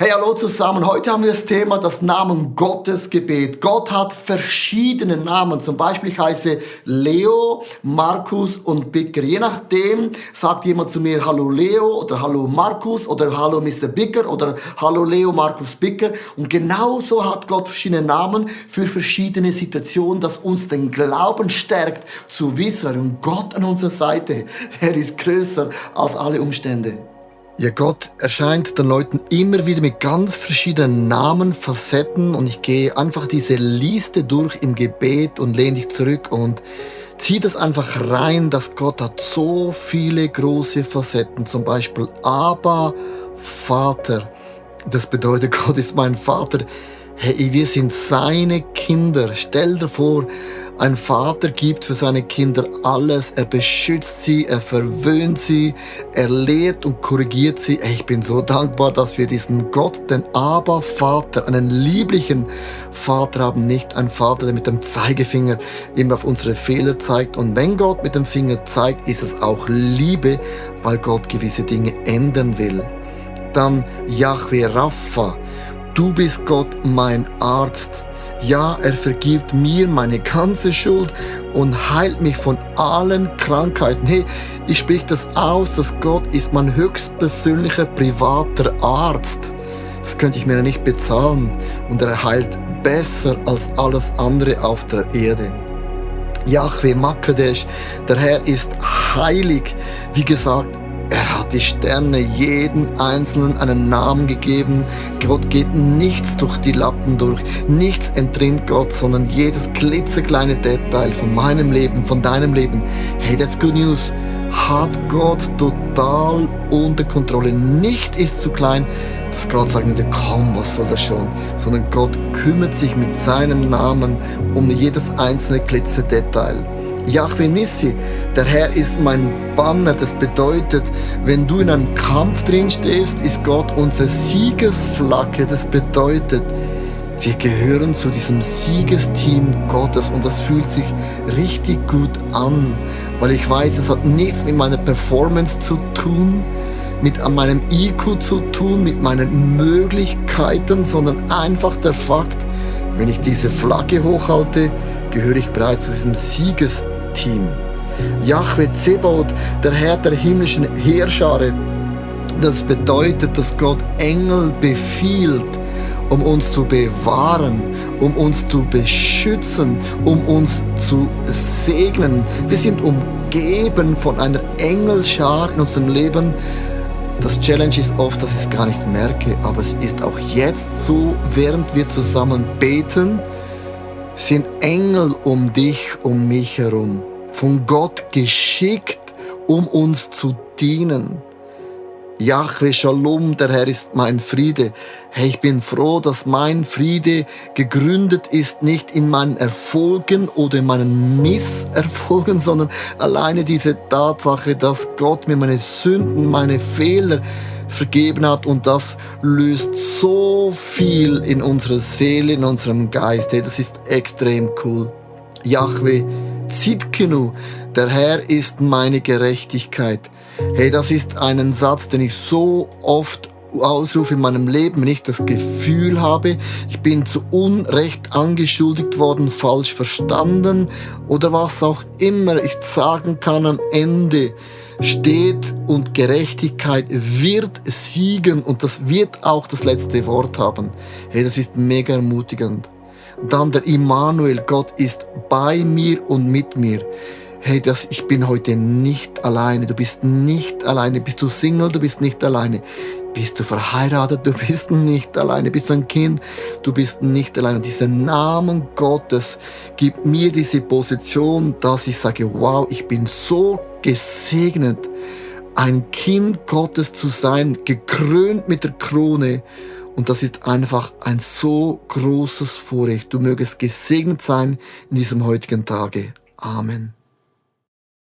Hey, hallo zusammen. Heute haben wir das Thema das Namen Gottes Gebet. Gott hat verschiedene Namen. Zum Beispiel ich heiße Leo, Markus und Bicker. Je nachdem sagt jemand zu mir Hallo Leo oder Hallo Markus oder Hallo Mr. Bicker oder Hallo Leo, Markus, Bicker. Und genauso hat Gott verschiedene Namen für verschiedene Situationen, das uns den Glauben stärkt, zu wissen, Gott an unserer Seite, er ist größer als alle Umstände. Ja, Gott erscheint den Leuten immer wieder mit ganz verschiedenen Namen, Facetten und ich gehe einfach diese Liste durch im Gebet und lehne dich zurück und ziehe das einfach rein, dass Gott hat so viele große Facetten, zum Beispiel Abba, Vater. Das bedeutet, Gott ist mein Vater. Hey, wir sind seine Kinder. Stell dir vor, ein Vater gibt für seine Kinder alles. Er beschützt sie, er verwöhnt sie, er lehrt und korrigiert sie. Hey, ich bin so dankbar, dass wir diesen Gott, den Abba-Vater, einen lieblichen Vater haben. Nicht einen Vater, der mit dem Zeigefinger immer auf unsere Fehler zeigt. Und wenn Gott mit dem Finger zeigt, ist es auch Liebe, weil Gott gewisse Dinge ändern will. Dann Yahweh Rapha. Du bist Gott, mein Arzt. Ja, er vergibt mir meine ganze Schuld und heilt mich von allen Krankheiten. Hey, ich spreche das aus, dass Gott ist mein höchstpersönlicher privater Arzt. Das könnte ich mir nicht bezahlen. Und er heilt besser als alles andere auf der Erde. Yahweh Makadesh, der Herr ist heilig. Wie gesagt, er hat die Sterne jeden Einzelnen einen Namen gegeben. Gott geht nichts durch die Lappen durch. Nichts entrinnt Gott, sondern jedes klitzekleine Detail von meinem Leben, von deinem Leben. Hey, that's good news. Hat Gott total unter Kontrolle. Nicht ist zu klein, dass Gott sagt nicht, komm, was soll das schon? Sondern Gott kümmert sich mit seinem Namen um jedes einzelne Klitzedetail. Yahweh Nissi, der Herr ist mein Banner. Das bedeutet, wenn du in einem Kampf drin stehst, ist Gott unsere Siegesflagge. Das bedeutet, wir gehören zu diesem Siegesteam Gottes und das fühlt sich richtig gut an, weil ich weiß, es hat nichts mit meiner Performance zu tun, mit meinem IQ zu tun, mit meinen Möglichkeiten, sondern einfach der Fakt, wenn ich diese Flagge hochhalte, gehöre ich bereits zu diesem Siegesteam. Yahweh Zebaoth, der Herr der himmlischen Heerschare. Das bedeutet, dass Gott Engel befiehlt, um uns zu bewahren, um uns zu beschützen, um uns zu segnen. Wir sind umgeben von einer Engelschar in unserem Leben. Das Challenge ist oft, dass ich es gar nicht merke, aber es ist auch jetzt so, während wir zusammen beten, sind Engel um dich, um mich herum, von Gott geschickt, um uns zu dienen. Yahweh Shalom, der Herr ist mein Friede. Hey, ich bin froh, dass mein Friede gegründet ist, nicht in meinen Erfolgen oder in meinen Misserfolgen, sondern alleine diese Tatsache, dass Gott mir meine Sünden, meine Fehler vergeben hat und das löst so viel in unserer Seele, in unserem Geist. Hey, das ist extrem cool. Yahweh Tzidkenu, der Herr ist meine Gerechtigkeit. Hey, das ist ein Satz, den ich so oft ausrufe in meinem Leben, wenn ich das Gefühl habe, ich bin zu Unrecht angeschuldigt worden, falsch verstanden oder was auch immer ich sagen kann am Ende steht und Gerechtigkeit wird siegen und das wird auch das letzte Wort haben. Hey, das ist mega ermutigend. Und dann der Immanuel, Gott ist bei mir und mit mir. Hey, ich bin heute nicht alleine. Du bist nicht alleine. Bist du Single? Du bist nicht alleine. Bist du verheiratet? Du bist nicht alleine. Bist du ein Kind? Du bist nicht alleine. Und dieser Name Gottes gibt mir diese Position, dass ich sage, wow, ich bin so gesegnet, ein Kind Gottes zu sein, gekrönt mit der Krone. Und das ist einfach ein so großes Vorrecht. Du mögest gesegnet sein in diesem heutigen Tage. Amen.